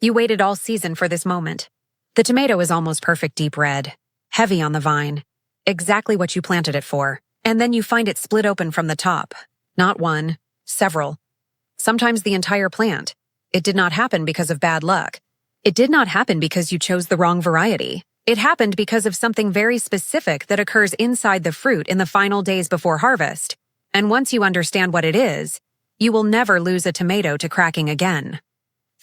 You waited all season for this moment. The tomato is almost perfect deep red, heavy on the vine, exactly what you planted it for. And then you find it split open from the top. Not one, several. Sometimes the entire plant. It did not happen because of bad luck. It did not happen because you chose the wrong variety. It happened because of something very specific that occurs inside the fruit in the final days before harvest. And once you understand what it is, you will never lose a tomato to cracking again.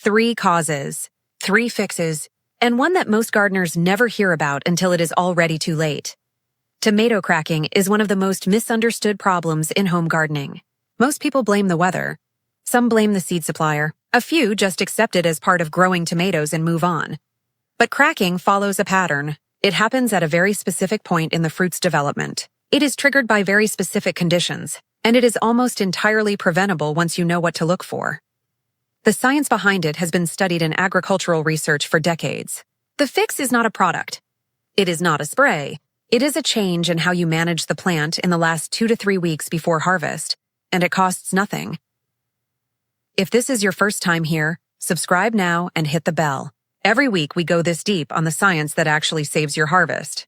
3 causes, 3 fixes, and one that most gardeners never hear about until it is already too late. Tomato cracking is one of the most misunderstood problems in home gardening. Most people blame the weather. Some blame the seed supplier. A few just accept it as part of growing tomatoes and move on. But cracking follows a pattern. It happens at a very specific point in the fruit's development. It is triggered by very specific conditions, and it is almost entirely preventable once you know what to look for. The science behind it has been studied in agricultural research for decades. The fix is not a product. It is not a spray. It is a change in how you manage the plant in the last 2 to 3 weeks before harvest, and it costs nothing. If this is your first time here, subscribe now and hit the bell. Every week we go this deep on the science that actually saves your harvest.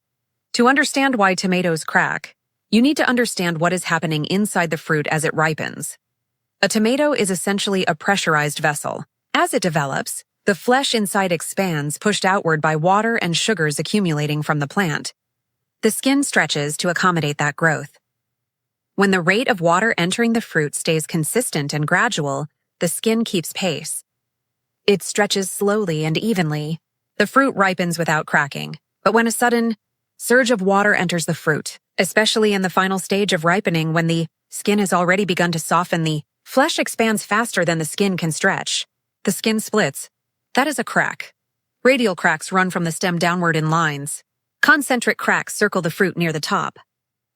To understand why tomatoes crack, you need to understand what is happening inside the fruit as it ripens. A tomato is essentially a pressurized vessel. As it develops, the flesh inside expands, pushed outward by water and sugars accumulating from the plant. The skin stretches to accommodate that growth. When the rate of water entering the fruit stays consistent and gradual, the skin keeps pace. It stretches slowly and evenly. The fruit ripens without cracking. But when a sudden surge of water enters the fruit, especially in the final stage of ripening when the skin has already begun to soften, the flesh expands faster than the skin can stretch. The skin splits. That is a crack. Radial cracks run from the stem downward in lines. Concentric cracks circle the fruit near the top.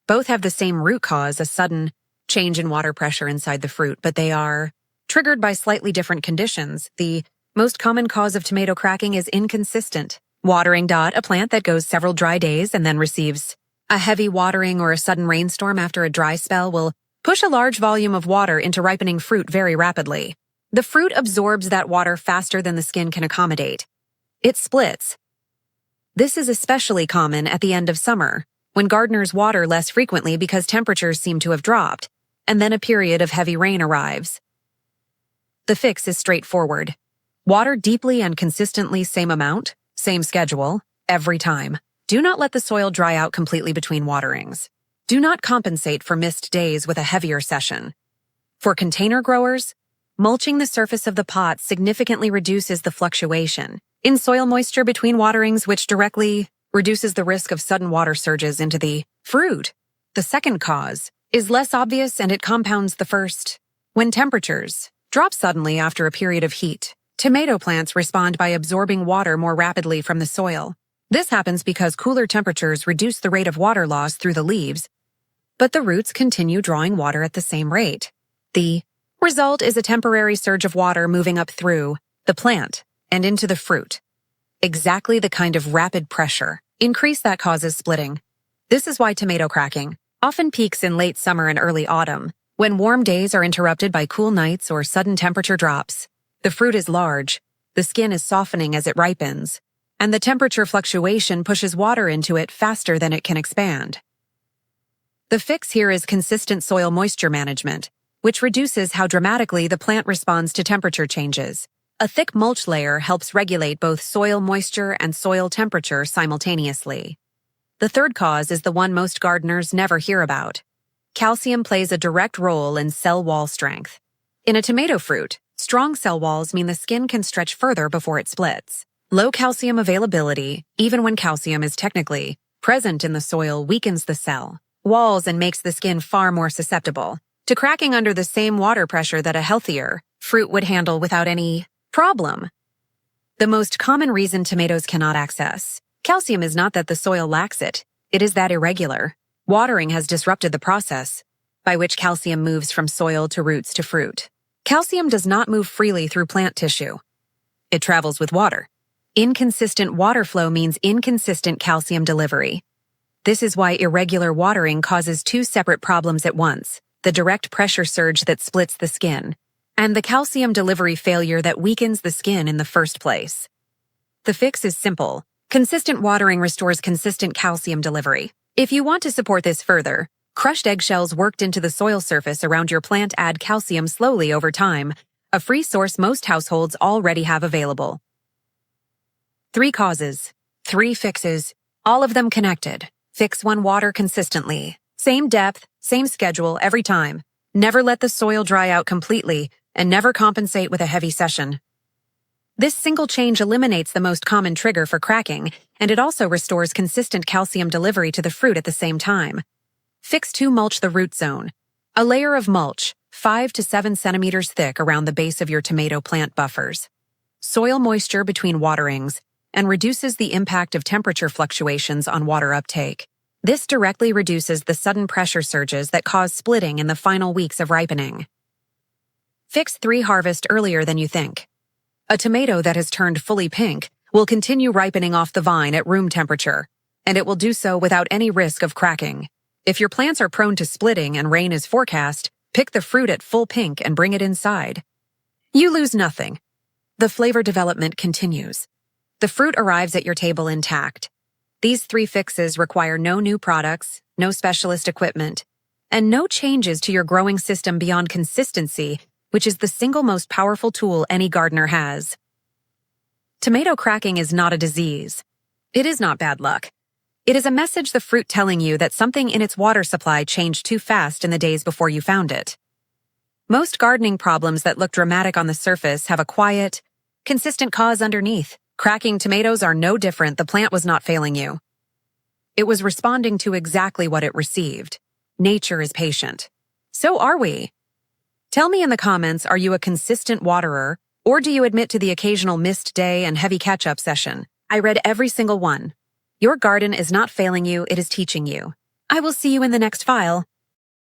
Both have the same root cause, a sudden change in water pressure inside the fruit, but they are triggered by slightly different conditions. The most common cause of tomato cracking is inconsistent watering. A plant that goes several dry days and then receives a heavy watering or a sudden rainstorm after a dry spell will push a large volume of water into ripening fruit very rapidly. The fruit absorbs that water faster than the skin can accommodate. It splits. This is especially common at the end of summer, when gardeners water less frequently because temperatures seem to have dropped, and then a period of heavy rain arrives. The fix is straightforward. Water deeply and consistently, same amount, same schedule, every time. Do not let the soil dry out completely between waterings. Do not compensate for missed days with a heavier session. For container growers, mulching the surface of the pot significantly reduces the fluctuation in soil moisture between waterings, which directly reduces the risk of sudden water surges into the fruit. The second cause is less obvious and it compounds the first. When temperatures drop suddenly after a period of heat, tomato plants respond by absorbing water more rapidly from the soil. This happens because cooler temperatures reduce the rate of water loss through the leaves, but the roots continue drawing water at the same rate. The result is a temporary surge of water moving up through the plant and into the fruit. Exactly the kind of rapid pressure increase that causes splitting. This is why tomato cracking often peaks in late summer and early autumn, when warm days are interrupted by cool nights or sudden temperature drops. The fruit is large, the skin is softening as it ripens, and the temperature fluctuation pushes water into it faster than it can expand. The fix here is consistent soil moisture management, which reduces how dramatically the plant responds to temperature changes. A thick mulch layer helps regulate both soil moisture and soil temperature simultaneously. The third cause is the one most gardeners never hear about. Calcium plays a direct role in cell wall strength. In a tomato fruit, strong cell walls mean the skin can stretch further before it splits. Low calcium availability, even when calcium is technically present in the soil, weakens the cell walls and makes the skin far more susceptible to cracking under the same water pressure that a healthier fruit would handle without any problem. The most common reason tomatoes cannot access calcium is not that the soil lacks it, it is that irregular watering has disrupted the process by which calcium moves from soil to roots to fruit. Calcium does not move freely through plant tissue. It travels with water. Inconsistent water flow means inconsistent calcium delivery. This is why irregular watering causes 2 separate problems at once: the direct pressure surge that splits the skin, and the calcium delivery failure that weakens the skin in the first place. The fix is simple. Consistent watering restores consistent calcium delivery. If you want to support this further, crushed eggshells worked into the soil surface around your plant add calcium slowly over time, a free source most households already have available. 3 causes, 3 fixes, all of them connected. Fix 1: water consistently. Same depth, same schedule every time. Never let the soil dry out completely, and never compensate with a heavy session. This single change eliminates the most common trigger for cracking, and it also restores consistent calcium delivery to the fruit at the same time. Fix 2: mulch the root zone. A layer of mulch, 5 to 7 centimeters thick around the base of your tomato plant buffers. Soil moisture between waterings and reduces the impact of temperature fluctuations on water uptake. This directly reduces the sudden pressure surges that cause splitting in the final weeks of ripening. Fix 3: harvest earlier than you think. A tomato that has turned fully pink will continue ripening off the vine at room temperature, and it will do so without any risk of cracking. If your plants are prone to splitting and rain is forecast, pick the fruit at full pink and bring it inside. You lose nothing. The flavor development continues. The fruit arrives at your table intact. These 3 fixes require no new products, no specialist equipment, and no changes to your growing system beyond consistency, which is the single most powerful tool any gardener has. Tomato cracking is not a disease. It is not bad luck. It is a message the fruit telling you that something in its water supply changed too fast in the days before you found it. Most gardening problems that look dramatic on the surface have a quiet, consistent cause underneath. Cracking tomatoes are no different. The plant was not failing you. It was responding to exactly what it received. Nature is patient. So are we. Tell me in the comments, are you a consistent waterer, or do you admit to the occasional missed day and heavy catch-up session? I read every single one. Your garden is not failing you, it is teaching you. I will see you in the next file.